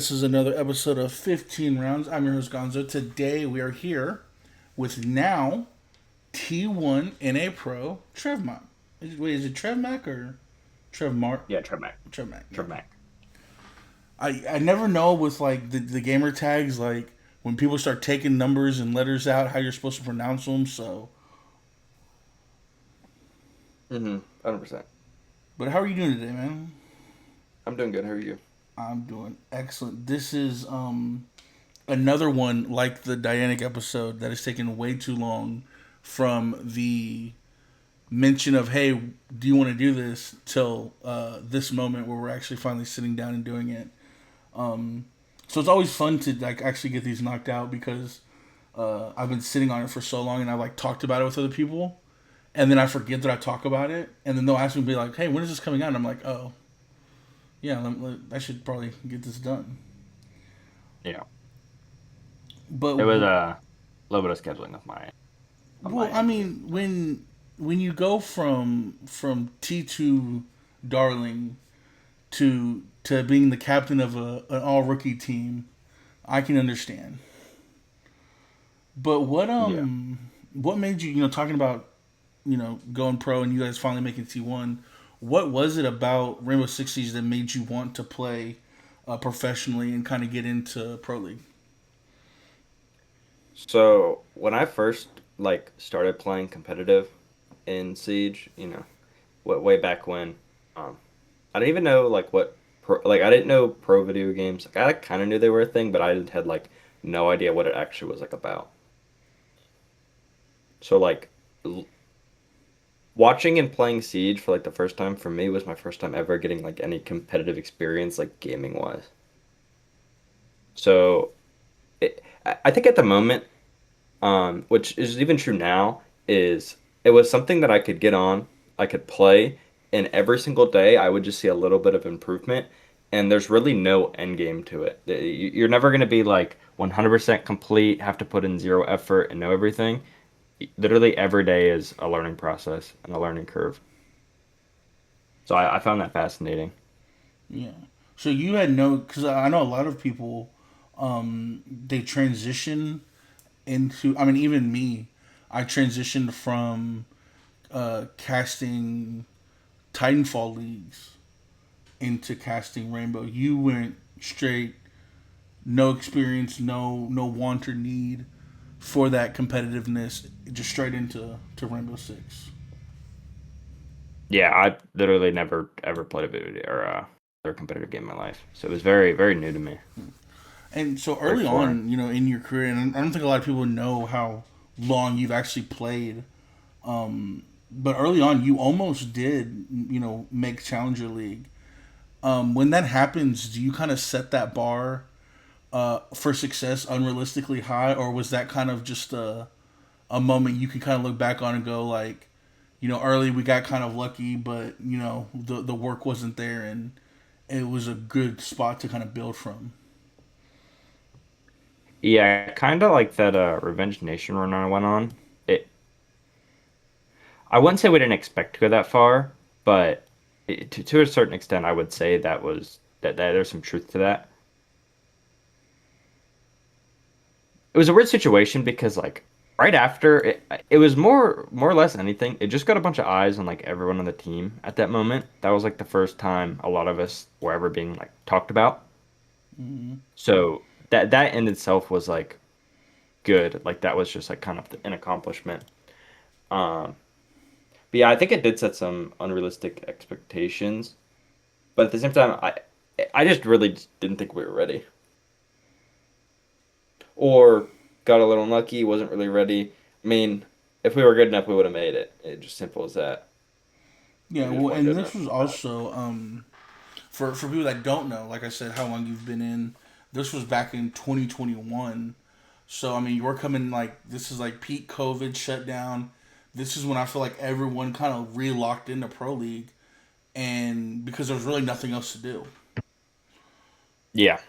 This is another episode of 15 Rounds. I'm your host Gonzo. Today we are here with now T1 NA Pro Trevmak. Wait, is it Trevmak or Trevmark? Yeah, Trevmak. Trevmak, yeah. Trevmak. I never know with like the gamer tags, like when people start taking numbers and letters out, how you're supposed to pronounce them. So, 100%. but how are you doing today, man? I'm doing good. How are you? I'm doing excellent. This is another one like the Dianic episode that has taken way too long from the mention of hey, do you want to do this till this moment where we're actually finally sitting down and doing it. So it's always fun to like actually get these knocked out because I've been sitting on it for so long and I've like talked about it with other people and then I forget that I talk about it and then they'll ask me be like, hey, when is this coming out? And I'm like, oh yeah, I should probably get this done. Yeah. But It was a little bit of scheduling of my well, I end too. mean, when you go from T2 Darling to being the captain of an all rookie team, I can understand. But Yeah. what made you talking about going pro and you guys finally making T1? What was it about Rainbow Six Siege that made you want to play professionally and kind of get into pro league? So when I first started playing competitive in Siege, way back when, um, I didn't even know I didn't know pro video games. Like I kind of knew they were a thing, but I had no idea what it actually was about. So l- watching and playing Siege for the first time for me was my first time ever getting any competitive experience gaming wise. So I think at the moment, which is even true now, is it was something that I could get on, I could play, and every single day I would just see a little bit of improvement. And there's really no end game to it. You're never going to be 100% complete, have to put in zero effort and know everything. Literally every day is a learning process and a learning curve. So I found that fascinating. Yeah. So you had no, because I know a lot of people, they transition into. I mean, even me, I transitioned from casting Titanfall leagues into casting Rainbow. You went straight, no experience, no want or need for that competitiveness, just straight into Rainbow Six. Yeah, I literally never ever played a video or other competitive game in my life. So it was very, very new to me. And so Very early foreign. on, in your career, and I don't think a lot of people know how long you've actually played. But early on, you almost did, make Challenger League. When that happens, do you kind of set that bar for success unrealistically high, or was that kind of just a moment you can kind of look back on and go like, early we got kind of lucky, but the work wasn't there, and it was a good spot to kind of build from. Yeah, kind of like that Revenge Nation run I went on. It I wouldn't say we didn't expect to go that far, but to a certain extent, I would say that there's some truth to that. It was a weird situation because right after it was more or less anything. It just got a bunch of eyes on everyone on the team at that moment. That was the first time a lot of us were ever being talked about. Mm-hmm. So that in itself was good. Like that was just kind of an accomplishment. Um, but yeah, I think it did set some unrealistic expectations. But at the same time, I just really just didn't think we were ready, or got a little unlucky, wasn't really ready. I mean, if we were good enough, we would have made it. It just simple as that. Yeah, We just well, weren't and good this enough was at the time. also for people that don't know, like I said, how long you've been in. This was back in 2021. So I mean, you're coming like this is like peak COVID shutdown. This is when I feel like everyone kind of re-locked into pro league, and because there was really nothing else to do, Yeah,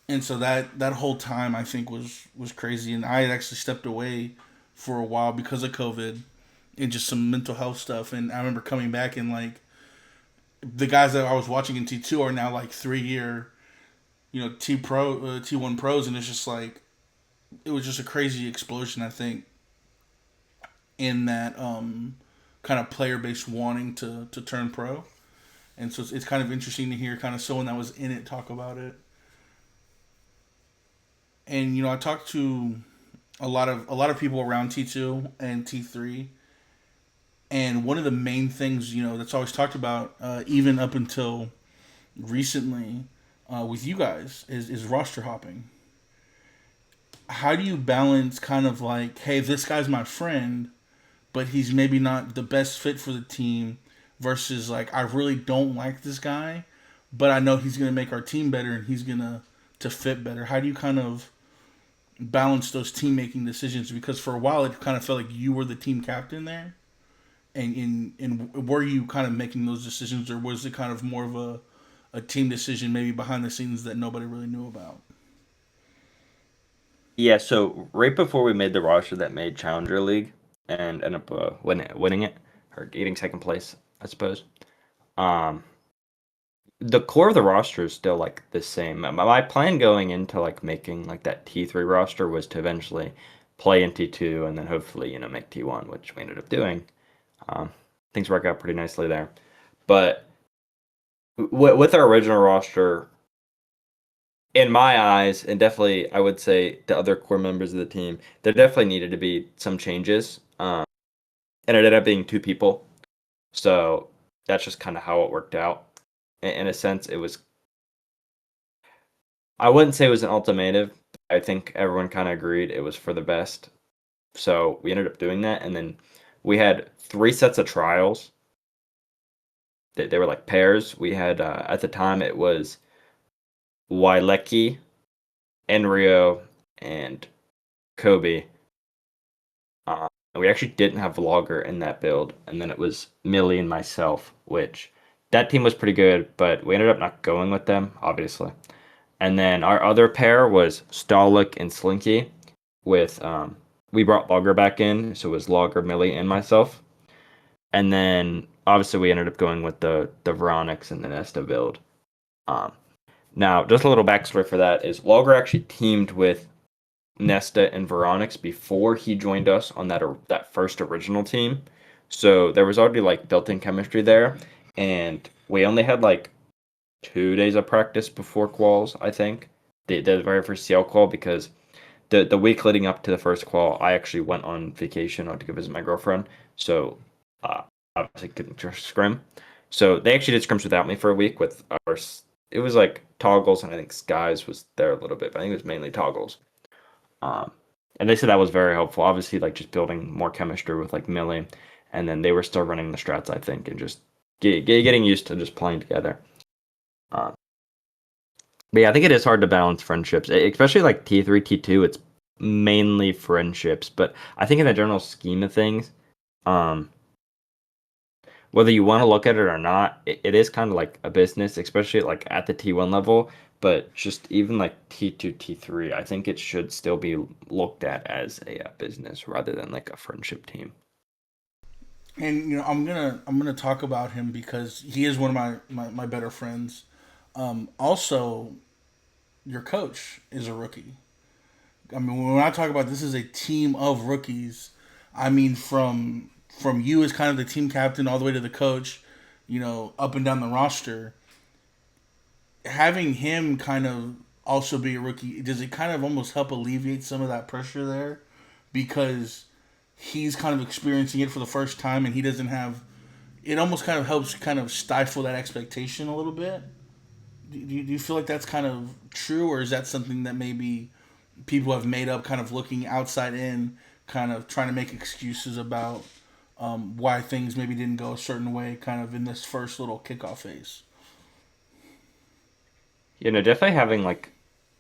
and so that whole time I think was crazy. And I had actually stepped away for a while because of COVID and just some mental health stuff. And I remember coming back and like the guys that I was watching in T2 are now like 3 year. T1 pros, and it's just like it was just a crazy explosion. I think in that kind of player base wanting to turn pro, and so it's kind of interesting to hear kind of someone that was in it talk about it. And I talked to a lot of people around T2 and T3, and one of the main things that's always talked about, even up until recently, with you guys is roster hopping. How do you balance kind of like, hey, this guy's my friend, but he's maybe not the best fit for the team, versus like, I really don't like this guy, but I know he's gonna make our team better and he's gonna to fit better. How do you kind of balance those team making decisions? Because for a while it kind of felt like you were the team captain there, and were you kind of making those decisions, or was it kind of more of a team decision maybe behind the scenes that nobody really knew about? Yeah, so right before we made the roster that made Challenger League and ended up winning it or getting second place, I suppose. Um, the core of the roster is still like the same. My plan going into like making like that T3 roster was to eventually play in T2 and then hopefully, make T1, which we ended up doing. Um, things work out pretty nicely there. But with our original roster, in my eyes, and definitely I would say the other core members of the team, there definitely needed to be some changes. And it ended up being two people. So that's just kind of how it worked out. In a sense, it was, I wouldn't say it was an ultimatum. I think everyone kind of agreed it was for the best. So we ended up doing that. And then we had three sets of trials. They were like pairs. We had, at the time, it was Wilecki, Enrio, and Kobe. And we actually didn't have Vlogger in that build, and then it was Millie and myself, which that team was pretty good, but we ended up not going with them, obviously. And then our other pair was Stalik and Slinky, with we brought Logger back in, so it was Logger, Millie, and myself. And then obviously we ended up going with the Veronix and the Nesta build. Um, Now, just a little backstory for that is Logger actually teamed with Nesta and Veronix before he joined us on that first original team. So there was already like built-in chemistry there, and we only had like 2 days of practice before quals. I think the very first CL qual, because the week leading up to the first qual, I actually went on vacation to go visit my girlfriend. So uh, obviously couldn't just scrim. So they actually did scrims without me for a week with our. It was like toggles, and I think Skies was there a little bit, but I think it was mainly toggles. Um, and they said that was very helpful. Obviously, like just building more chemistry with like Millie, and then they were still running the strats, I think, and just getting used to just playing together. Uh, but yeah, I think it is hard to balance friendships, especially like T3, T2. It's mainly friendships, but I think in the general scheme of things, um, whether you want to look at it or not, it is kind of like a business, especially like at the T1 level. But just even like T2, T3, I think it should still be looked at as a business rather than like a friendship team. And I'm gonna talk about him because he is one of my better friends. Also, your coach is a rookie. I mean, when I talk about this is a team of rookies, I mean from you as kind of the team captain all the way to the coach, up and down the roster. Having him kind of also be a rookie, does it kind of almost help alleviate some of that pressure there? Because he's kind of experiencing it for the first time and he doesn't have, it almost kind of helps kind of stifle that expectation a little bit. Do you feel like that's kind of true, or is that something that maybe people have made up, kind of looking outside in, kind of trying to make excuses about why things maybe didn't go a certain way, kind of in this first little kickoff phase? Definitely having like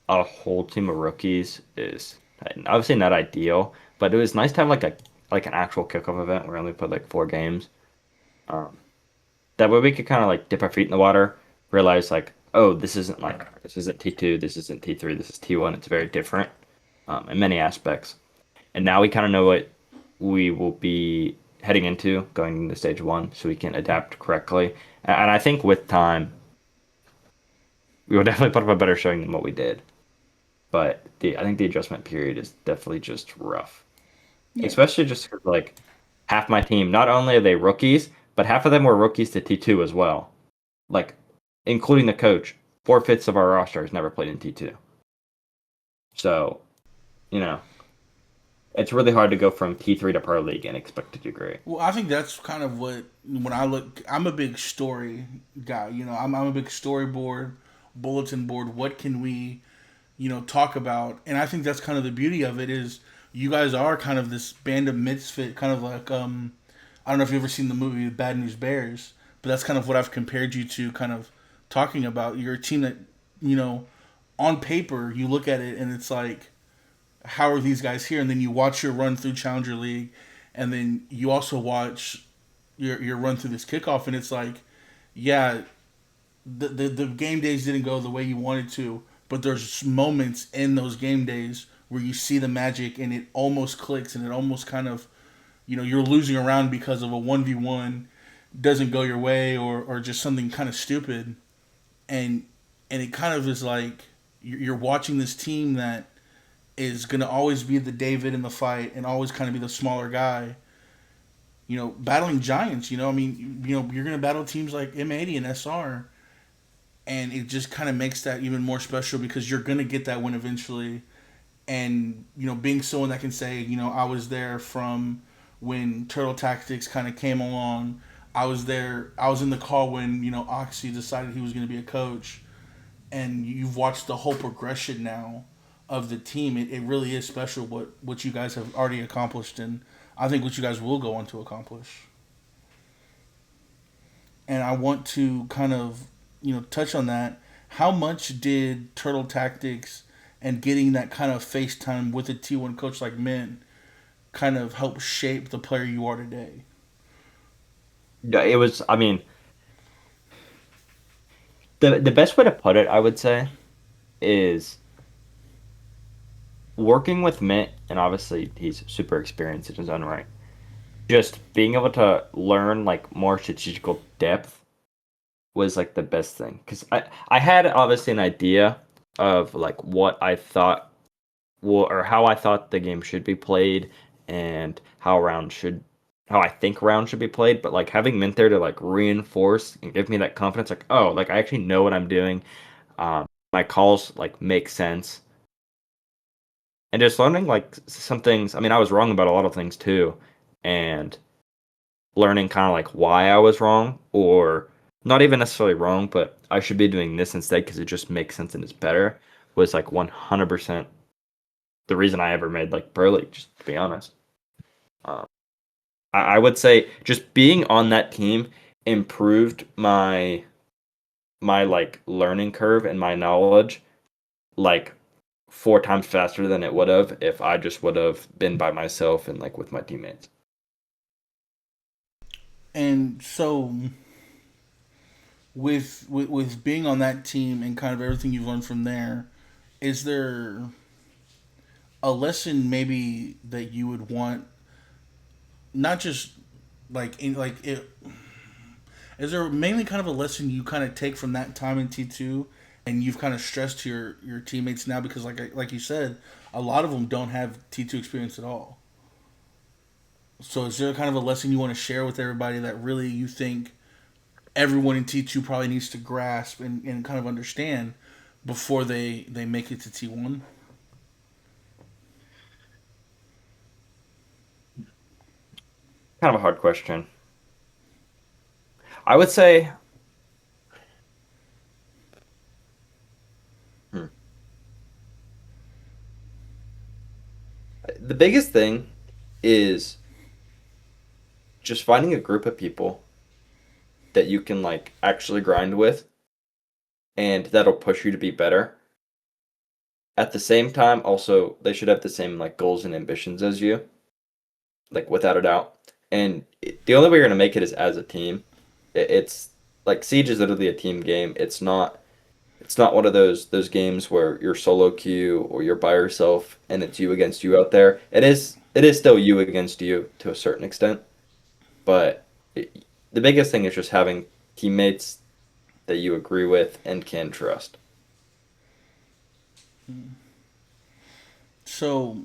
a whole team of rookies is obviously not ideal, but it was nice to have like an actual kickoff event where we only put like 4 games. Um, that way we could kind of like dip our feet in the water, realize like, oh, this isn't T2, this isn't T3, this is T1. It's very different in many aspects. And now we kind of know what we will be heading into going into stage 1, so we can adapt correctly. And I think with time, we would definitely put up a better showing than what we did. But I think the adjustment period is definitely just rough, Yeah. especially just 'cause, like half my team. Not only are they rookies, but half of them were rookies to T2 as well. Like, including the coach, 4/5 of our roster has never played in T2. So, you know, it's really hard to go from T3 to Pro League and expect to do great. Well, I think that's kind of what when I look. I'm a big story guy. I'm a big storyboard, bulletin board. What can we, talk about? And I think that's kind of the beauty of it is you guys are kind of this band of misfit, kind of like I don't know if you've ever seen the movie Bad News Bears, but that's kind of what I've compared you to. Kind of talking about you're a team that you know on paper you look at it and it's like how are these guys here? And then you watch your run through Challenger League, and then you also watch your run through this kickoff, and it's like, yeah, the game days didn't go the way you wanted to, but there's moments in those game days where you see the magic, and it almost clicks, and it almost kind of, you're losing around because of a 1v1 doesn't go your way, or just something kind of stupid, and it kind of is like you're watching this team that is going to always be the David in the fight and always kind of be the smaller guy. Battling giants. I mean, you're going to battle teams like M80 and SR, and it just kind of makes that even more special because you're going to get that win eventually. And being someone that can say, I was there from when Turtle Tactics kind of came along. I was there. I was in the call when Oxy decided he was going to be a coach, and you've watched the whole progression now of the team. It really is special what you guys have already accomplished, and I think what you guys will go on to accomplish. And I want to kind of touch on that. How much did Turtle Tactics and getting that kind of FaceTime with a T1 coach like Mint kind of help shape the player you are today? Yeah, it was, I mean, the best way to put it, I would say, is working with Mint, and obviously he's super experienced in his own right. Just being able to learn like more strategical depth was like the best thing because I had obviously an idea of like what I thought or how I thought the game should be played and how I think round should be played, but like having Mint there to like reinforce and give me that confidence, like oh, like I actually know what I'm doing. My calls like make sense, and just learning like some things. I mean, I was wrong about a lot of things too, and learning kind of like why I was wrong, or not even necessarily wrong, but I should be doing this instead because it just makes sense and it's better, was like 100% the reason I ever made like Pro League, just to be honest. Um, I would say just being on that team improved my like learning curve and my knowledge like 4 times faster than it would have if I just would have been by myself and like with my teammates. And so with being on that team and kind of everything you've learned from there, is there a lesson maybe that you would want not just like in like it is there mainly kind of a lesson you kind of take from that time in T2 and you've kind of stressed to your teammates now because like you said a lot of them don't have T2 experience at all. So is there kind of a lesson you want to share with everybody that really you think everyone in T2 probably needs to grasp and kind of understand before they make it to T1? Kind of a hard question. I would say hmm, the biggest thing is just finding a group of people that you can like actually grind with and that'll push you to be better. At the same time, also they should have the same like goals and ambitions as you, like without a doubt. And the only way you're gonna make it is as a team. It's like Siege is literally a team game. It's not one of those games where you're solo queue or you're by yourself and it's you against you out there. It is still you against you to a certain extent, but the biggest thing is just having teammates that you agree with and can trust. So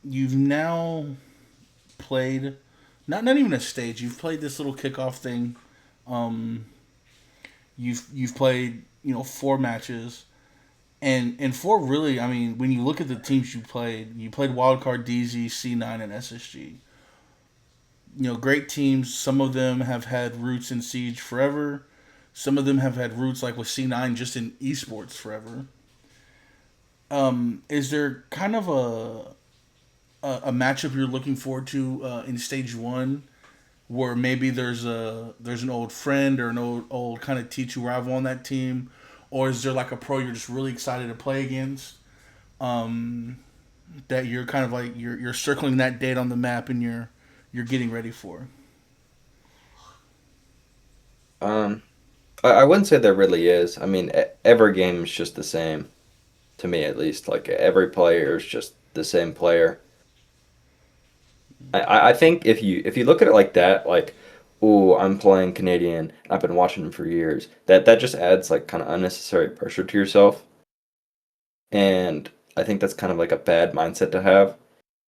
you've now played not even a stage. You've played this little kickoff thing. Um, you've played four matches, and four really. I mean, when you look at the teams you played wildcard DZ, C9, and SSG. Great teams. Some of them have had roots in Siege forever. Some of them have had roots like with C9 just in esports forever. Is there kind of a matchup you're looking forward to in stage one, where maybe there's an old friend or an old kind of teacher rival on that team, or is there like a pro you're just really excited to play against? Um, that you're kind of like you're circling that date on the map and you're getting ready for. Um, I wouldn't say there really is. I mean, every game is just the same to me, at least. Like every player is just the same player. I think if you look at it like that, like, oh, I'm playing Canadian. I've been watching him for years. That just adds like kind of unnecessary pressure to yourself, and I think that's kind of like a bad mindset to have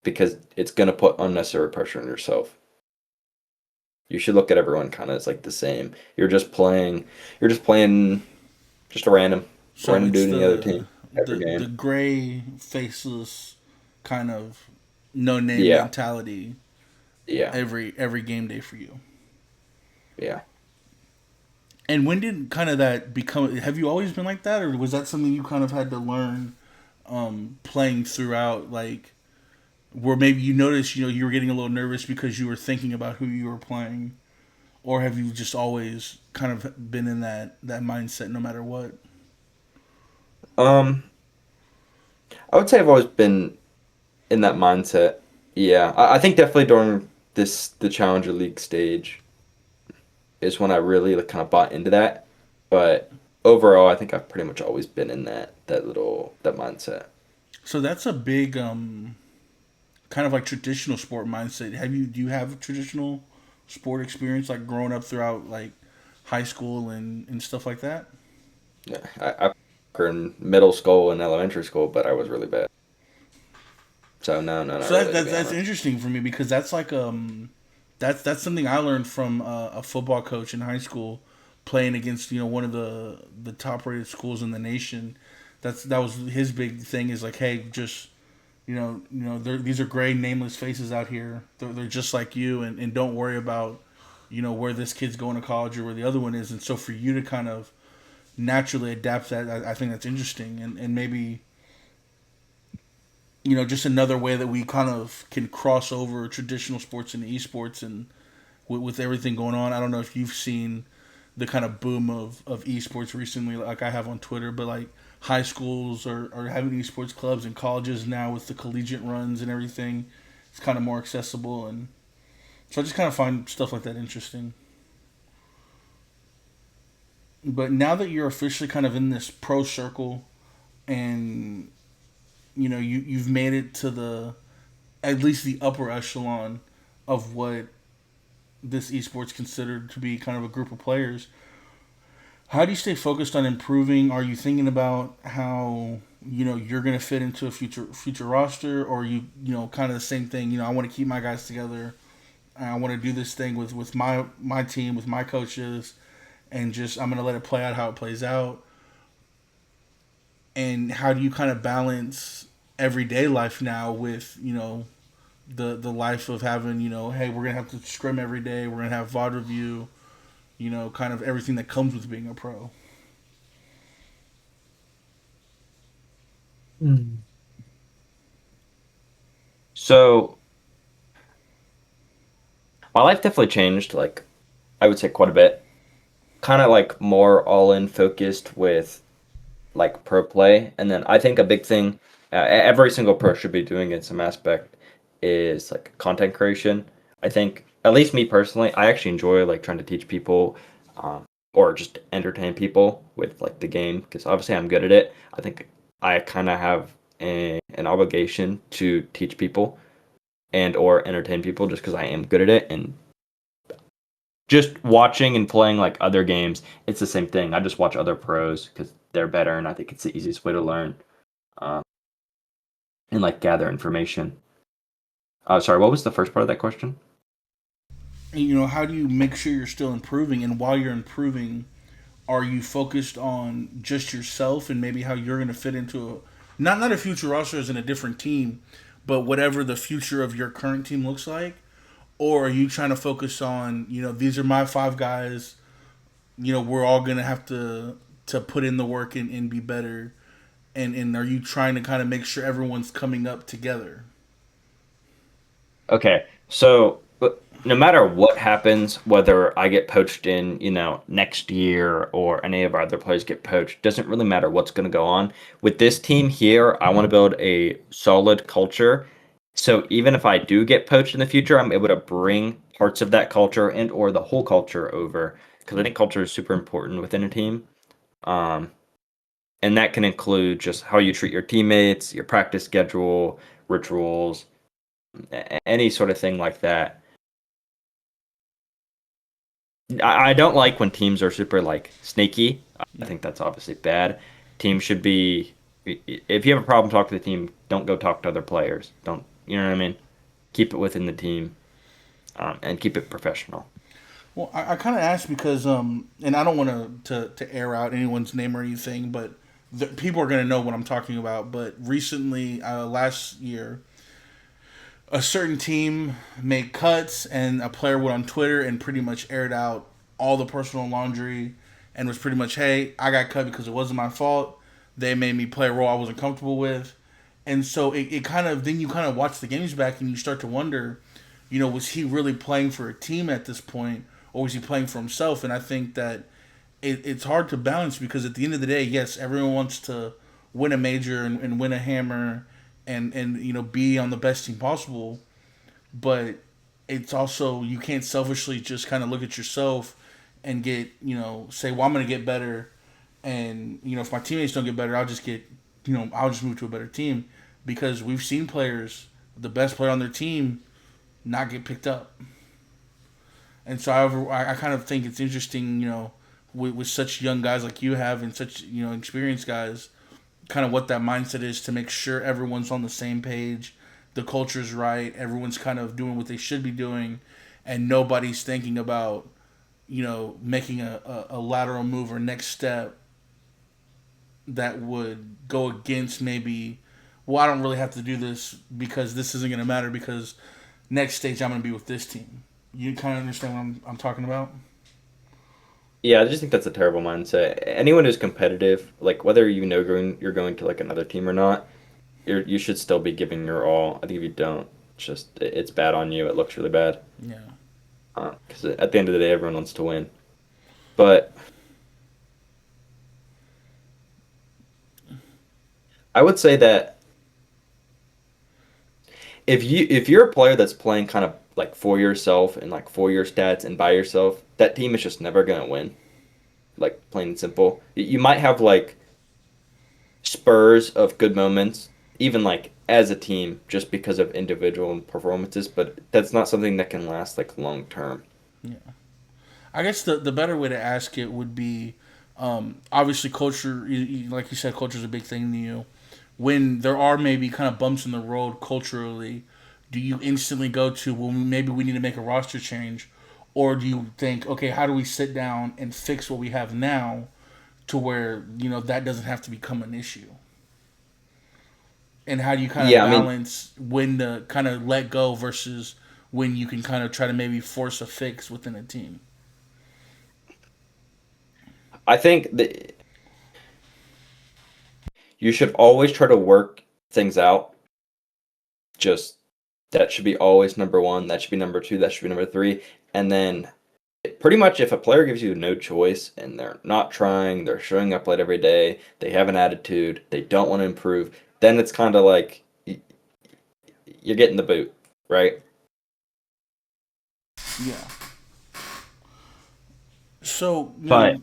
because it's gonna put unnecessary pressure on yourself. You should look at everyone kind of as like the same. You're just playing just a So random it's dude in the other team every the game. gray faceless kind of no name Yeah, mentality yeah, every game day for you. yeah. And when did kind of that become? Have you always been like that, or was that something you kind of had to learn playing throughout? Like, where maybe you noticed, you were getting a little nervous because you were thinking about who you were playing, or have you just always kind of been in that mindset no matter what? Um, I would say I've always been in that mindset. Yeah, I think definitely during the Challenger League stage is when I really like kind of bought into that. But overall, I think I've pretty much always been in that mindset. So that's a big kind of like traditional sport mindset. Do you have traditional sport experience like growing up throughout like high school and stuff like that? Yeah, I played in middle school and elementary school, but I was really bad. So no, no, not So really, to be that's honest. interesting for me because that's like that's something I learned from a football coach in high school playing against one of the top rated schools in the nation. That was his big thing is like, hey, just these are gray nameless faces out here. They're just like you, and don't worry about where this kid's going to college or where the other one is. And so for you to kind of naturally adapt that, I think that's interesting, and maybe just another way that we kind of can cross over traditional sports into esports and with everything going on. I don't know if you've seen the kind of boom of esports recently, like I have on Twitter, but like high schools are having esports clubs and colleges now with the collegiate runs and everything. It's kind of more accessible, and so I just kind of find stuff like that interesting. But now that you're officially kind of in this pro circle, and you've made it to the at least the upper echelon of what this esports considered to be kind of a group of players. How do you stay focused on improving? Are you thinking about how you're going to fit into a future roster, or kind of the same thing? I want to keep my guys together. I want to do this thing with my team, with my coaches, and just I'm going to let it play out how it plays out. And how do you kind of balance everyday life now with the life of having hey, we're gonna have to scrim every day, we're gonna have VOD review, kind of everything that comes with being a pro. Mm. So my life definitely changed, like I would say quite a bit. Kind of like more all in focused with like pro play, and then I think a big thing every single pro should be doing in some aspect is like content creation. I think at least me personally, I actually enjoy like trying to teach people um, or just entertain people with like the game because obviously I'm good at it. I think I kind of have an obligation to teach people and or entertain people just because I am good at it and just watching and playing like other games, it's the same thing. I just watch other pros because they're better, and I think it's the easiest way to learn. uh, and like gather information. Sorry, what was the first part of that question? How do you make sure you're still improving? And while you're improving, are you focused on just yourself and maybe how you're going to fit into not a future roster as in a different team, but whatever the future of your current team looks like? Or are you trying to focus on, these are my five guys, we're all going to have to put in the work and be better? And are you trying to kind of make sure everyone's coming up together? Okay, so no matter what happens, whether I get poached in, next year or any of our other players get poached, doesn't really matter what's going to go on. With this team here, I want to build a solid culture. So even if I do get poached in the future, I'm able to bring parts of that culture and or the whole culture over because I think culture is super important within a team. Um, and that can include just how you treat your teammates, your practice schedule, rituals, any sort of thing like that. I don't like when teams are super like snaky. I Yeah. think that's obviously bad. Teams should be if you have a problem, talk to the team. Don't go talk to other players. Don't you know what I mean? Keep it within the team and keep it professional. Well, I kind of asked because, and I don't want to air out anyone's name or anything, but people are going to know what I'm talking about. But recently, last year, a certain team made cuts, and a player went on Twitter and pretty much aired out all the personal laundry, and was pretty much, hey, I got cut because it wasn't my fault. They made me play a role I wasn't comfortable with, and so it kind of then you kind of watch the games back and you start to wonder, was he really playing for a team at this point, or was he playing for himself? And I think that it's hard to balance because at the end of the day, yes, everyone wants to win a major and win a hammer and be on the best team possible, but it's also you can't selfishly just kind of look at yourself and get say, well, I'm going to get better, and if my teammates don't get better, I'll just move to a better team, because we've seen players, the best player on their team, not get picked up. And so I kind of think it's interesting, with such young guys like you have and such experienced guys, kind of what that mindset is to make sure everyone's on the same page, the culture's right, everyone's kind of doing what they should be doing, and nobody's thinking about making a lateral move or next step that would go against maybe, well, I don't really have to do this because this isn't going to matter because next stage I'm going to be with this team. You kind of understand what I'm talking about? Yeah, I just think that's a terrible mindset. Anyone who's competitive, like whether you're going to like another team or not, you should still be giving your all. I think if you don't, it's bad on you. It looks really bad. Yeah. Because at the end of the day, everyone wants to win. But I would say that if you're a player that's playing kind of like for yourself and like for your stats and by yourself, that team is just never gonna win. Like plain and simple. You might have like spurs of good moments, even like as a team, just because of individual performances, but that's not something that can last like long term. Yeah. I guess the better way to ask it would be, obviously culture. Like you said, culture is a big thing to you. When there are maybe kind of bumps in the road culturally, do you instantly go to, well, maybe we need to make a roster change, or do you think, okay, how do we sit down and fix what we have now to where that doesn't have to become an issue? And how do you kind of Yeah, I mean, balance when to kind of let go versus when you can kind of try to maybe force a fix within a team? I think that you should always try to work things out. Just that should be always number one. That should be number two. That should be number three. And then pretty much if a player gives you no choice and they're not trying, they're showing up late every day, they have an attitude, they don't want to improve, then it's kind of like you're getting the boot, right? Yeah. So, But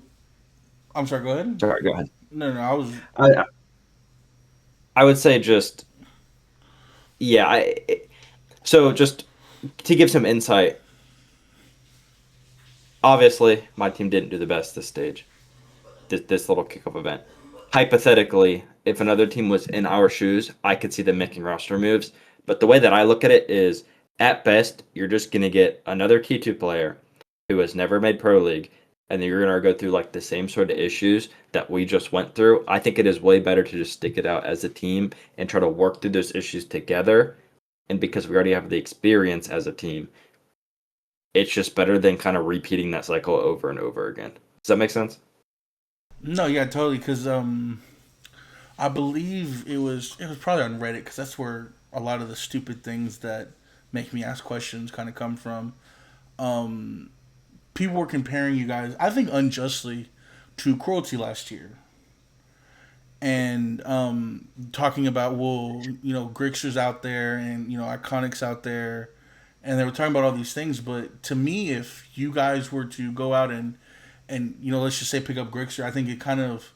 I'm sorry. Go ahead. sorry, go ahead. No, I was. I I would say just yeah. So just to give some insight, obviously my team didn't do the best this stage, this little kickoff event. Hypothetically, if another team was in our shoes, I could see them making roster moves. But the way that I look at it is, at best, you're just gonna get another T2 player who has never made Pro League, and then you're gonna go through like the same sort of issues that we just went through. I think it is way better to just stick it out as a team and try to work through those issues together. And because we already have the experience as a team, it's just better than kind of repeating that cycle over and over again. Does that make sense? No, yeah, totally. Because I believe it was probably on Reddit because that's where a lot of the stupid things that make me ask questions kind of come from. Um, People were comparing you guys, I think unjustly, to Cruelty last year, and talking about, well, Grixer's out there and Iconic's out there, and they were talking about all these things. But to me, if you guys were to go out and let's just say pick up Grixer, I think it kind of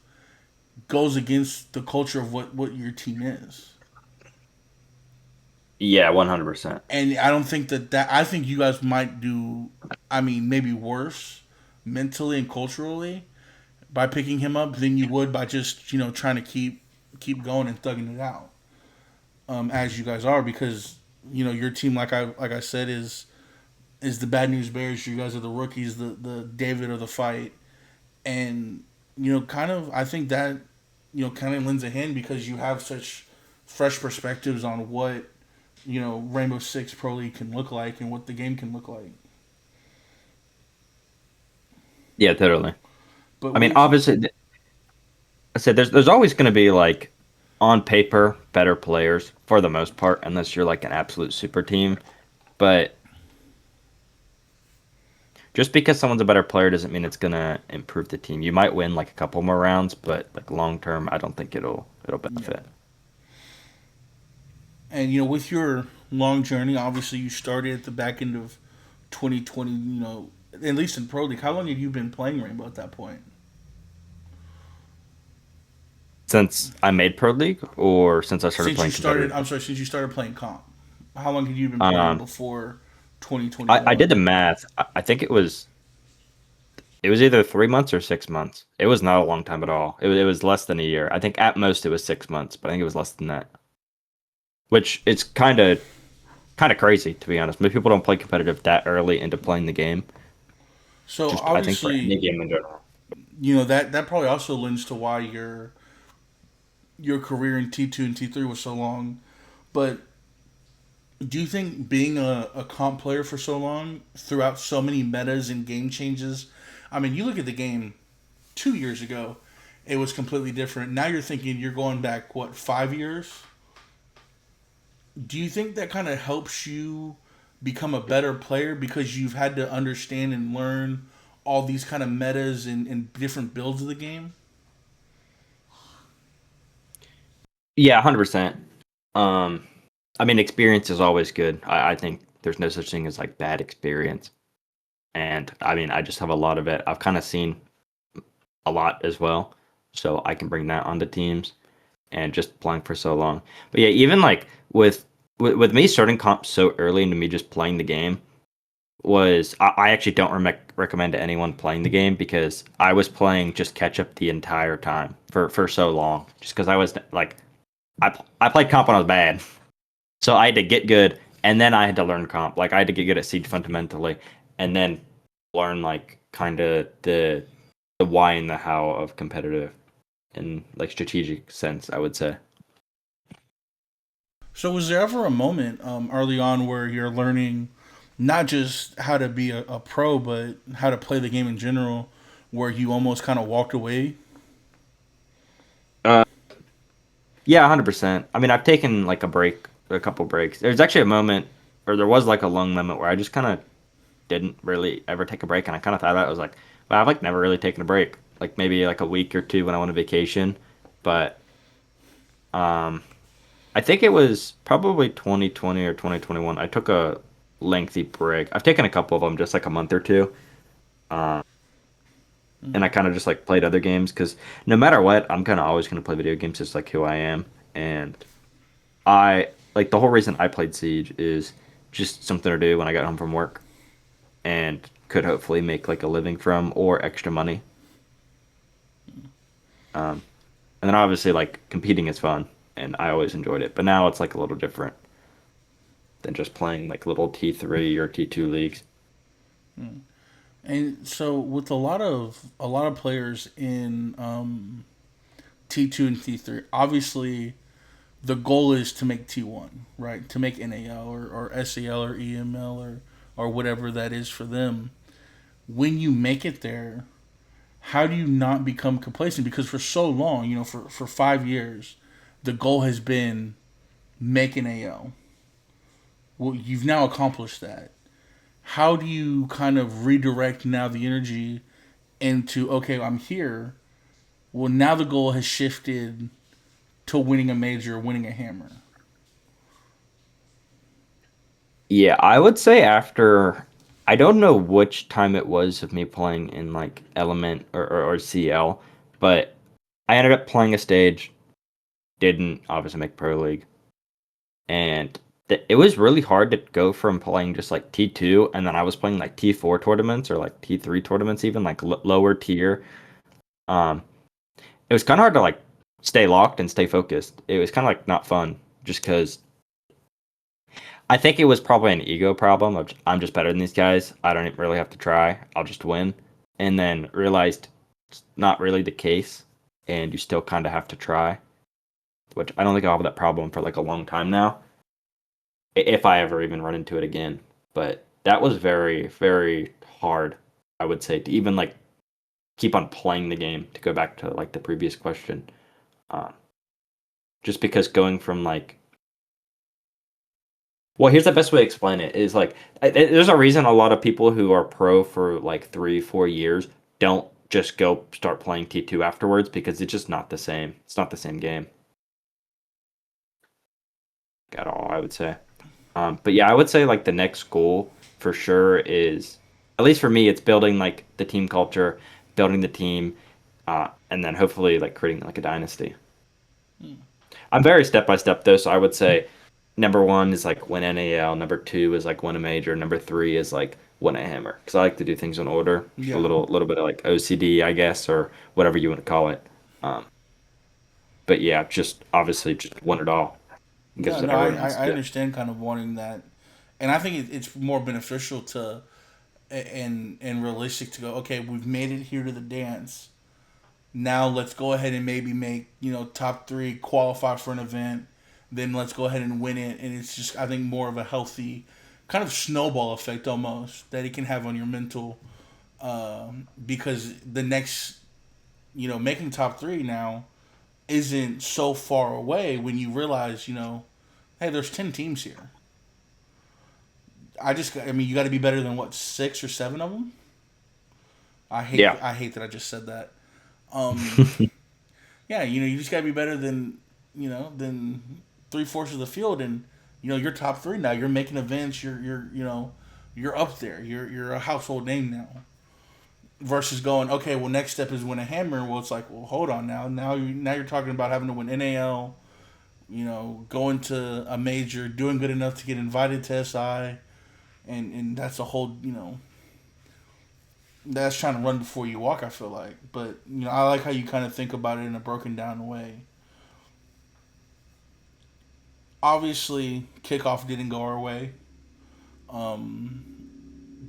goes against the culture of what your team is. Yeah, 100%. And I don't think that I think you guys might do, I mean, maybe worse mentally and culturally by picking him up than you would by just trying to keep going and thugging it out, as you guys are, because your team, like I said, is the bad news bears. You guys are the rookies, the David of the fight, and kind of, I think that kind of lends a hand because you have such fresh perspectives on what Rainbow Six Pro League can look like and what the game can look like. Yeah, totally. But I mean, with obviously, I said there's always going to be like on paper better players for the most part, unless you're like an absolute super team. But just because someone's a better player doesn't mean it's going to improve the team. You might win like a couple more rounds, but like long term, I don't think it'll Yeah, benefit. and with your long journey, obviously you started at the back end of 2020. At least in Pro League, how long have you been playing Rainbow at that point? Since I made Pro League, or since I started Since you playing started, competitive. I'm sorry, since you started playing comp, how long have you been playing Um, before I did 2021? the math. I think it was either 3 months or 6 months. It was not a long time at all. It was less than a year. I think at most it was 6 months, but I think it was less than that. Which is kind of crazy to be honest. Most people don't play competitive that early into playing the game. So Just I think for any obviously, game in general. that probably also lends to why your career in T2 and T3 was so long. But do you think being a comp player for so long, throughout so many metas and game changes, I mean, you look at the game 2 years ago, it was completely different. Now you're thinking you're going back, what, 5 years? Do you think that kind of helps you become a better player because you've had to understand and learn all these kind of metas and different builds of the game? Yeah, 100%. Um, I mean, experience is always good. I think there's no such thing as like bad experience. And I mean, I just have a lot of it. I've kind of seen a lot as well, so I can bring that onto teams and just playing for so long. But yeah, even like with me starting comp so early into me just playing the game was I actually don't recommend to anyone playing the game because I was playing just catch up the entire time for so long just because I was like I played comp when I was bad. So I had to get good, and then I had to learn comp. Like I had to get good at Siege fundamentally, and then learn like kind of the why and the how of competitive in like strategic sense. I would say. So, was there ever a moment early on where you're learning not just how to be a pro, but how to play the game in general, where you almost kind of walked away? Uh, yeah, 100%. I mean, I've taken like a couple breaks. There's actually a moment, or there was like a long moment where I just kind of didn't really ever take a break, and I kind of thought about it. I was like, well, I've like never really taken a break. Like maybe like a week or two when I went on vacation, but um, I think it was probably 2020 or 2021. I took a lengthy break. I've taken a couple of them, just like a month or two. Um, and I kind of just like played other games because no matter what, I'm kind of always going to play video games, just like who I am. And I like the whole reason I played Siege is just something to do when I got home from work and could hopefully make like a living from or extra money. Um, And then obviously like competing is fun, and I always enjoyed it. But now it's like a little different than just playing like little T3 or T2 leagues. And so with a lot of players in T2 and T3, obviously the goal is to make T1, right? To make NAL or SEL or EML or whatever that is for them. When you make it there, how do you not become complacent? Because for so long, for 5 years, the goal has been make an AL. Well, you've now accomplished that. How do you kind of redirect now the energy into, okay, I'm here. Well, now the goal has shifted to winning a major, winning a hammer. Yeah, I would say after I don't know which time it was of me playing in like Element or CL, but I ended up playing a stage, didn't obviously make Pro League, and it was really hard to go from playing just like T2 and then I was playing like T4 tournaments or like T3 tournaments even like lower tier. Um, it was kind of hard to like stay locked and stay focused. It was kind of like not fun just because I think it was probably an ego problem of I'm just better than these guys. I don't even really have to try. I'll just win. And then realized it's not really the case and you still kind of have to try, which I don't think I'll have that problem for like a long time now, if I ever even run into it again. But that was very, very hard, I would say, to even like keep on playing the game to go back to like the previous question. Um, just because going from like well, here's the best way to explain it is like there's a reason a lot of people who are pro for like 3, 4 years don't just go start playing T2 afterwards because it's just not the same. It's not the same game at all, I would say. But yeah, I would say like the next goal for sure is, at least for me, it's building like the team culture, building the team, and then hopefully like creating like a dynasty. I'm very step by step though, so I would say number one is like win NAL, number two is like win a major, number three is like win a hammer. Because I like to do things in order, just a Yeah. little bit of like OCD, I guess, or whatever you want to call it. Um, but yeah, just obviously just win it all No, because no, I, everyone I wants I to. understand kind of wanting that, and I think it's more beneficial to and realistic to go. Okay, we've made it here to the dance. Now let's go ahead and maybe make top three, qualify for an event. Then let's go ahead and win it, and it's just I think more of a healthy kind of snowball effect almost that it can have on your mental. Because the next making top three now isn't so far away when you realize hey, there's 10 teams here. I mean, you got to be better than what, 6 or 7 of them. I hate, Yeah. I hate that I just said that. Um, yeah, you just got to be better than 3/4 of the field, and you're top three now. You're making events. You're up there. You're a household name now. Versus going, okay, well, next step is win a hammer. Well, it's like, well, hold on now. Now you're talking about having to win NAL. Going to a major, doing good enough to get invited to SI, and that's a whole that's trying to run before you walk. I feel like, but I like how you kind of think about it in a broken down way. Obviously, kickoff didn't go our way,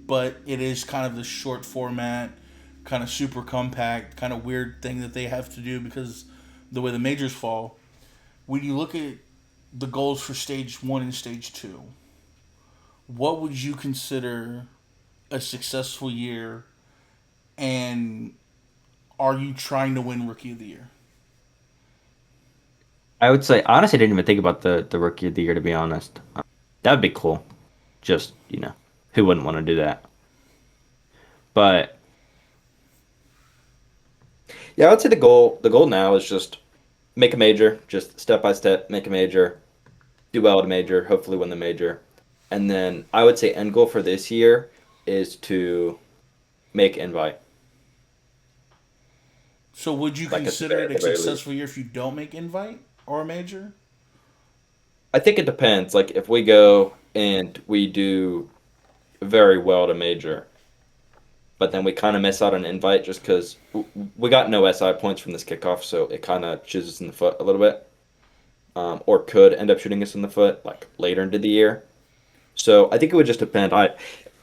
but it is kind of the short format, kind of super compact, kind of weird thing that they have to do because the way the majors fall. When you look at the goals for stage one and stage two, what would you consider a successful year, and are you trying to win Rookie of the Year? I would say honestly, I didn't even think about the rookie of the year to be honest. That would be cool. Just who wouldn't want to do that? But yeah, I would say the goal now is just make a major, just step by step, make a major, do well at a major, hopefully win the major. And then I would say end goal for this year is to make invite, So would you like consider it at a the very least. successful year if you don't make invite or a major? I think it depends. Like if we go and we do very well at a major, but then we kind of miss out on an invite just because we got no SI points from this kickoff, so it kind of shoots us in the foot a little bit, or could end up shooting us in the foot like later into the year. So I think it would just depend. I'd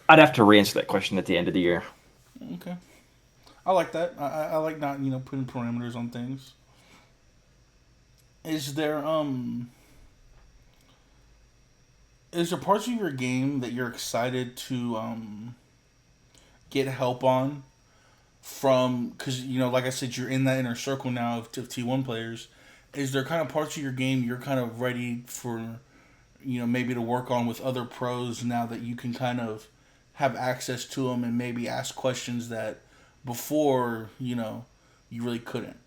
have to re-answer that question at the end of the year. Okay, I like that. I like not putting parameters on things. Is there is there parts of your game that you're excited to get help on from? Because like I said, you're in that inner circle now of T1 players. Is there kind of parts of your game you're kind of ready for, maybe to work on with other pros now that you can kind of have access to them and maybe ask questions that before you really couldn't?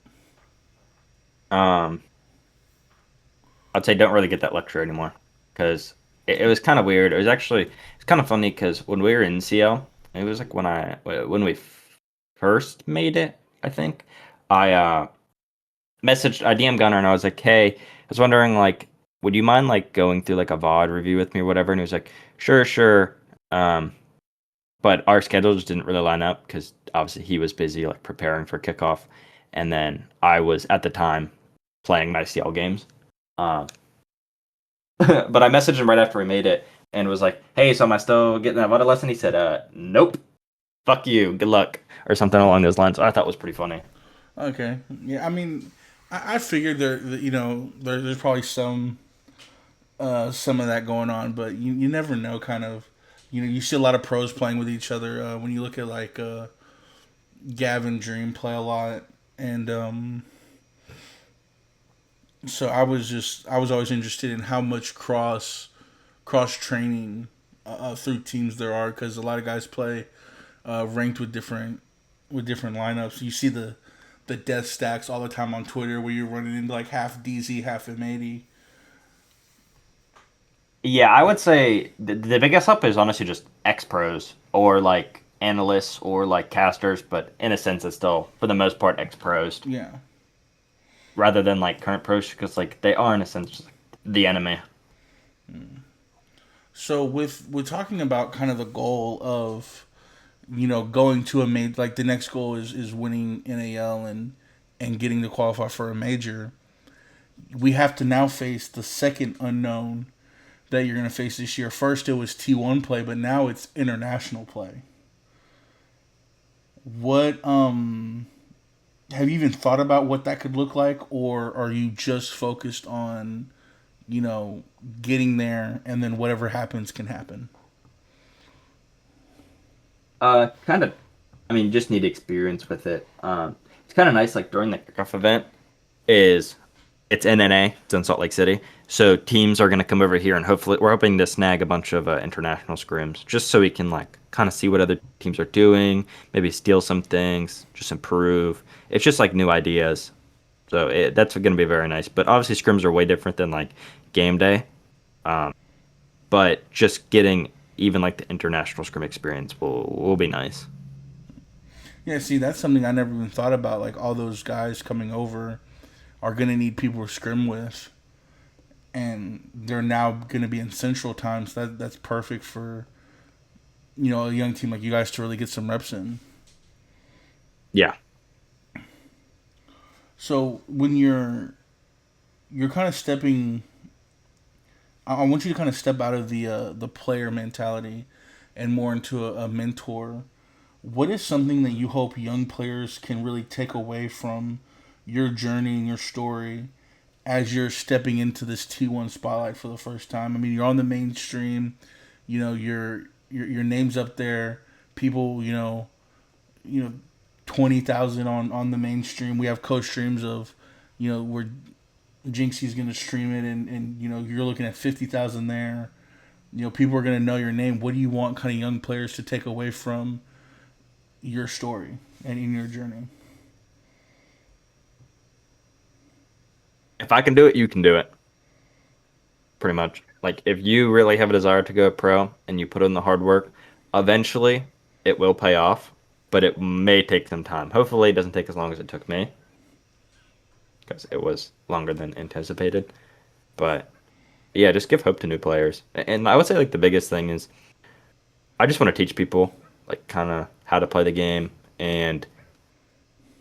Um, I'd say don't really get that lecture anymore because it was kind of weird. It's kind of funny because when we were in CL, it was like when we first made it, I think. I messaged I DM Gunner and I was like, hey, I was wondering like, would you mind like going through like a VOD review with me or whatever? And he was like, sure, sure. Um, but our schedules didn't really line up because obviously he was busy like preparing for kickoff, and then I was at the time playing my CL games. Um, but I messaged him right after we made it and was like, "Hey, so am I still getting that Vada lesson?" He said, nope, fuck you, good luck," or something along those lines. I thought was pretty funny. Okay, yeah. I mean, I figured there's probably some of that going on, but you never know. Kind of, you see a lot of pros playing with each other. When you look at like Gavin Dream play a lot, and so I was always interested in how much cross training through teams there are because a lot of guys play ranked with different lineups. You see the death stacks all the time on Twitter where you're running into like half DZ, half M80. Yeah, I would say the biggest up is honestly just ex pros or like analysts or like casters, but in a sense, it's still for the most part ex pros Yeah. rather than like current pros because like they are in a sense just, like, the enemy. So with we're talking about kind of the goal of going to a major, like the next goal is winning NAL and getting to qualify for a major. We have to now face the second unknown that you're going to face this year. First it was T1 play, but now it's international play. What have you even thought about what that could look like, or are you just focused on you know getting there and then whatever happens can happen? Kind of. I mean, you just need experience with it. It's kind of nice like during the kickoff event is it's NNA, it's in Salt Lake City. So teams are going to come over here and hopefully we're hoping to snag a bunch of international scrims just so we can like kind of see what other teams are doing, maybe steal some things, just improve. It's just like new ideas. So that's going to be very nice. But obviously scrims are way different than like game day. But just getting even like the international scrim experience will be nice. Yeah, see, that's something I never even thought about. Like all those guys coming over are gonna need people to scrim with, and they're now gonna be in Central Time. So that's perfect for a young team like you guys to really get some reps in. Yeah. So when you're kind of stepping, I want you to kind of step out of the player mentality and more into a mentor. What is something that you hope young players can really take away from your journey and your story as you're stepping into this T1 spotlight for the first time? I mean, you're on the mainstream. Your name's up there. People, you know, 20,000 on the mainstream. We have co-streams of, where Jinxie's gonna stream it, and you're looking at 50,000 there. People are gonna know your name. What do you want kind of young players to take away from your story and in your journey? If I can do it, you can do it. Pretty much. Like if you really have a desire to go pro and you put in the hard work, eventually it will pay off, but it may take some time. Hopefully it doesn't take as long as it took me because it was longer than anticipated. But yeah, just give hope to new players. And I would say like the biggest thing is I just want to teach people. like kind of how to play the game. And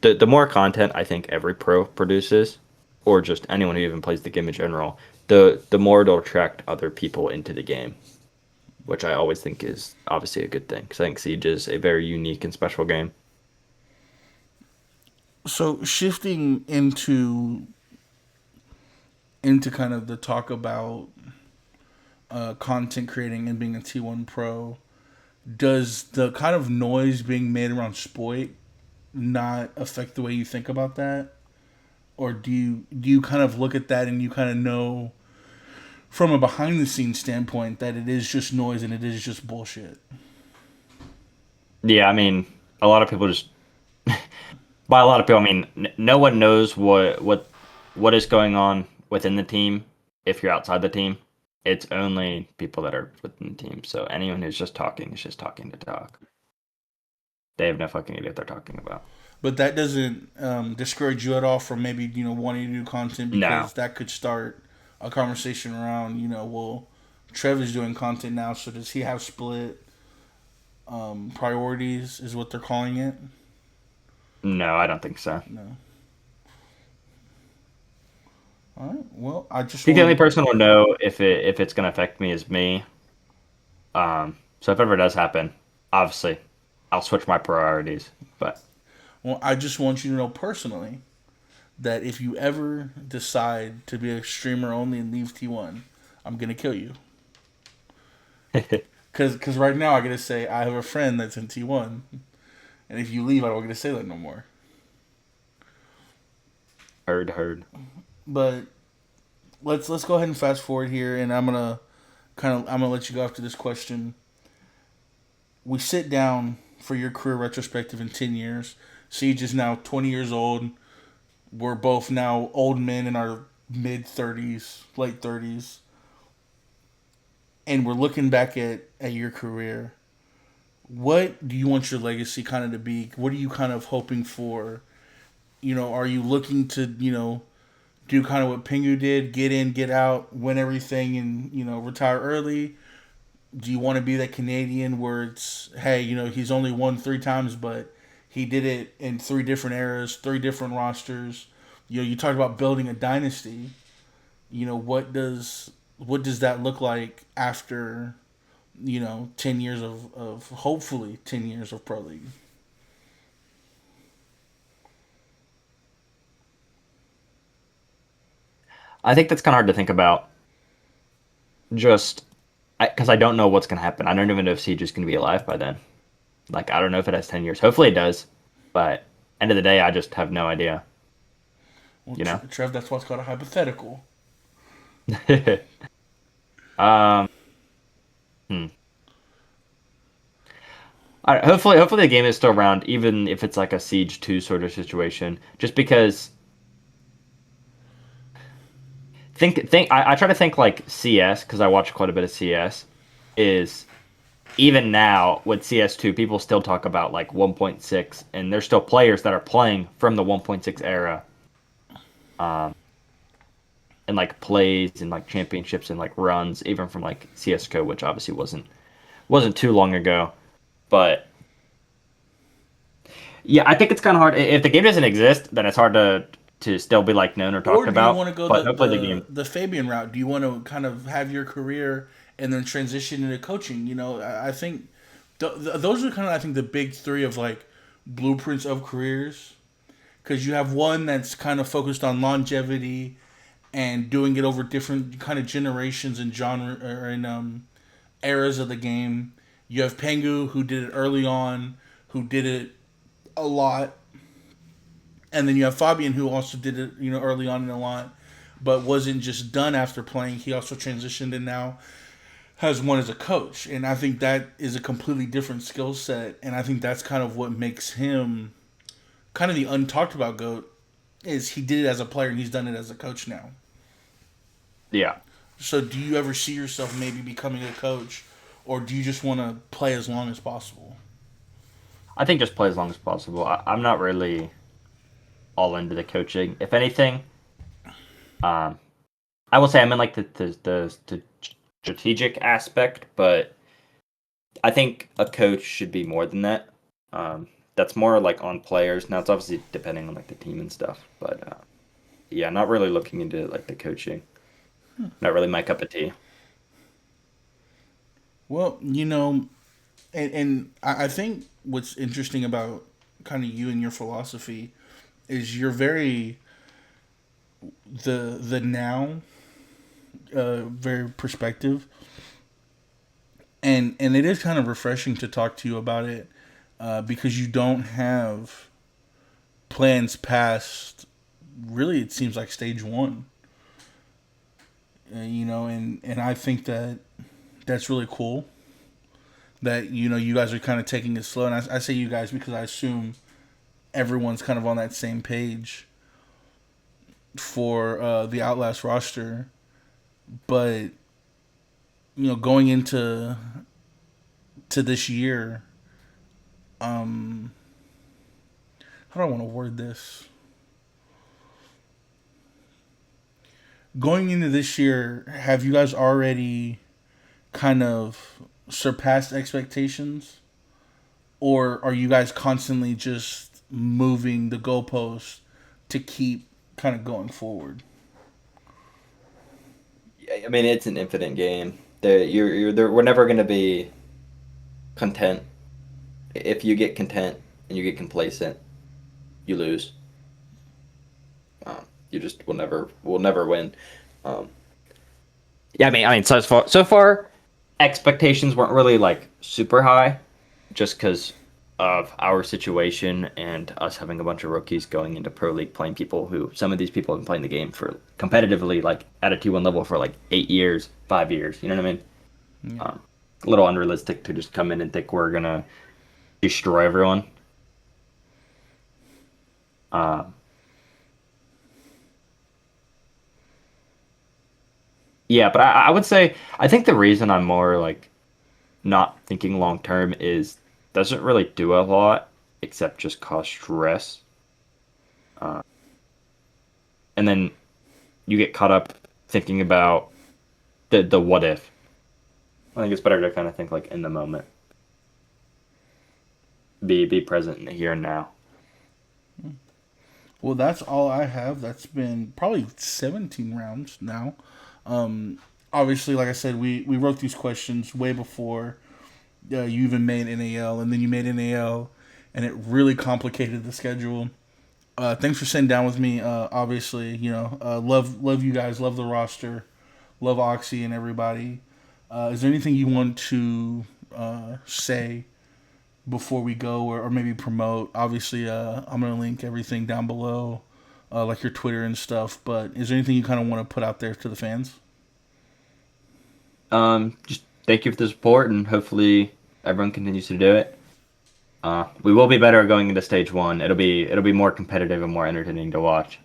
the more content I think every pro produces, or just anyone who even plays the game in general, the more it'll attract other people into the game, which I always think is obviously a good thing because I think Siege is a very unique and special game. So shifting into kind of the talk about content creating and being a T1 pro, does the kind of noise being made around Spoit not affect the way you think about that? Or do you kind of look at that and you kind of know from a behind the scenes standpoint that it is just noise and it is just bullshit? Yeah, I mean, a lot of people just by a lot of people, I mean, no one knows what is going on within the team if you're outside the team. It's only people that are within the team. So anyone who's just talking is just talking to talk. They have no fucking idea what they're talking about. But that doesn't discourage you at all from maybe wanting to do content, No, because that could start a conversation around well, Trev is doing content now, so does he have split priorities? Is what they're calling it. no, I don't think so. No. All right. Well, I I just think the only want person who will know if it's gonna affect me is me. So if it ever does happen, obviously, I'll switch my priorities. But I just want you to know personally that if you ever decide to be a streamer only and leave T1, I'm gonna kill you. Cause right now I gotta say I have a friend that's in T1, and if you leave, I don't get to say that no more. heard. But let's go ahead and fast forward here, and I'm gonna let you go after this question. We sit down for your career retrospective in 10 years. Siege is now 20 years old. We're both now old men in our mid 30s, late 30s, and we're looking back at your career. What do you want your legacy kind of to be? What are you kind of hoping for? Are you looking to do kind of what Pingu did, get in, get out, win everything, and retire early? Do you want to be that Canadian where it's, hey, he's only won 3 times, but he did it in 3 different eras, 3 different rosters. You talked about building a dynasty. What does that look like after 10 years of hopefully 10 years of pro league? I think that's kind of hard to think about. Just because I don't know what's gonna happen. I don't even know if Siege is gonna be alive by then. Like I don't know if it has 10 years. Hopefully it does, but end of the day, I just have no idea. Well, You know. Trev, that's what's called a hypothetical. um. Hmm. All right, hopefully the game is still around, even if it's like a Siege 2 sort of situation. Just because I try to think like CS because I watch quite a bit of CS. Is even now with CS2, people still talk about like 1.6, and there's still players that are playing from the 1.6 era, um, and like plays and like championships and like runs, even from like CS:GO, which obviously wasn't too long ago. But yeah, I think it's kind of hard if the game doesn't exist, then it's hard to still be like known or Or talked do you about. want to go But the hopefully the the game, the Fabian route? Do you want to kind of have your career and then transition into coaching? I think those are kind of, I think, the big three of like blueprints of careers, because you have one that's kind of focused on longevity and doing it over different kind of generations and genre or in eras of the game. You have Pengu, who did it early on, who did it a lot, and then you have Fabian, who also did it early on in a lot, but wasn't just done after playing. He also transitioned and now has one as a coach, and I think that is a completely different skill set, and I think that's kind of what makes him kind of the untalked about goat. Is he did it as a player and he's done it as a coach now. yeah, So do you ever see yourself maybe becoming a coach, or do you just want to play as long as possible? I think just play as long as possible. I'm not really all into the coaching. If anything, um, I will say I'm in like the strategic aspect, but I think a coach should be more than that. That's more like on players. Now it's obviously depending on like the team and stuff, but yeah, not really looking into like the coaching. Not really my cup of tea. Well, and I think what's interesting about kind of you and your philosophy is you're very the now very perspective, and it is kind of refreshing to talk to you about it because you don't have plans past really it seems like stage one. And I think that that's really cool that you guys are kind of taking it slow, and I say you guys because I assume everyone's kind of on that same page for the Outlast roster. But going into this year, um, how do I want to word this? Going into this year, have you guys already kind of surpassed expectations, or are you guys constantly just moving the goalposts to keep kind of going forward? Yeah, I mean, it's an infinite game. We're never going to be content. If you get content and you get complacent, you lose. You just will never win. Um, yeah, I mean, so far, expectations weren't really like super high, just because of our situation and us having a bunch of rookies going into pro league playing people who some of these people have been playing the game for competitively like at a T1 level for like 8 years, 5 years. You know what I mean? Yeah. A little unrealistic to just come in and think we're gonna destroy everyone. Uh, yeah, but I would say I think the reason I'm more like not thinking long term is doesn't really do a lot except just cause stress. Uh, and then you get caught up thinking about the what if. I think it's better to kind of think like in the moment, be present in the here and now. Well, that's all I have. That's been probably 17 rounds now. Um, Obviously, like I said, we wrote these questions way before you even made NAL, and then you made NAL, and it really complicated the schedule. Thanks for sitting down with me. Obviously, love you guys, love the roster, love Oxy and everybody. Is there anything you want to say before we go, or maybe promote? Obviously, I'm gonna link everything down below, like your Twitter and stuff. But is there anything you kind of want to put out there to the fans? Just thank you for the support, and hopefully everyone continues to do it. We will be better going into stage one. It'll be more competitive and more entertaining to watch.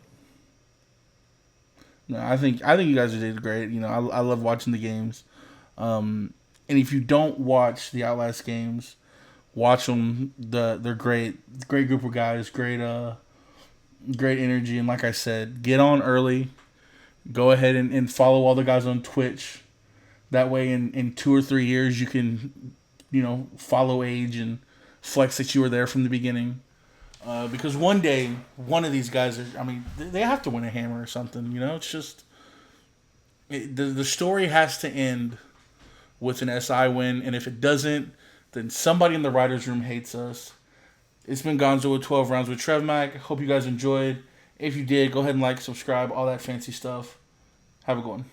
No, I think you guys did great. I love watching the games. And if you don't watch the Outlast games, watch them. They're great, great group of guys, great energy. And like I said, get on early. Go ahead and follow all the guys on Twitch. That way, in 2 or 3 years, you can follow age and flex that you were there from the beginning. Because one day, one of these guys are. I mean, they have to win a hammer or something. It's just the story has to end with an SI win, and if it doesn't, then somebody in the writers' room hates us. It's been Gonzo with 12 rounds with Trevmak. Hope you guys enjoyed. If you did, go ahead and like, subscribe, all that fancy stuff. Have a good one.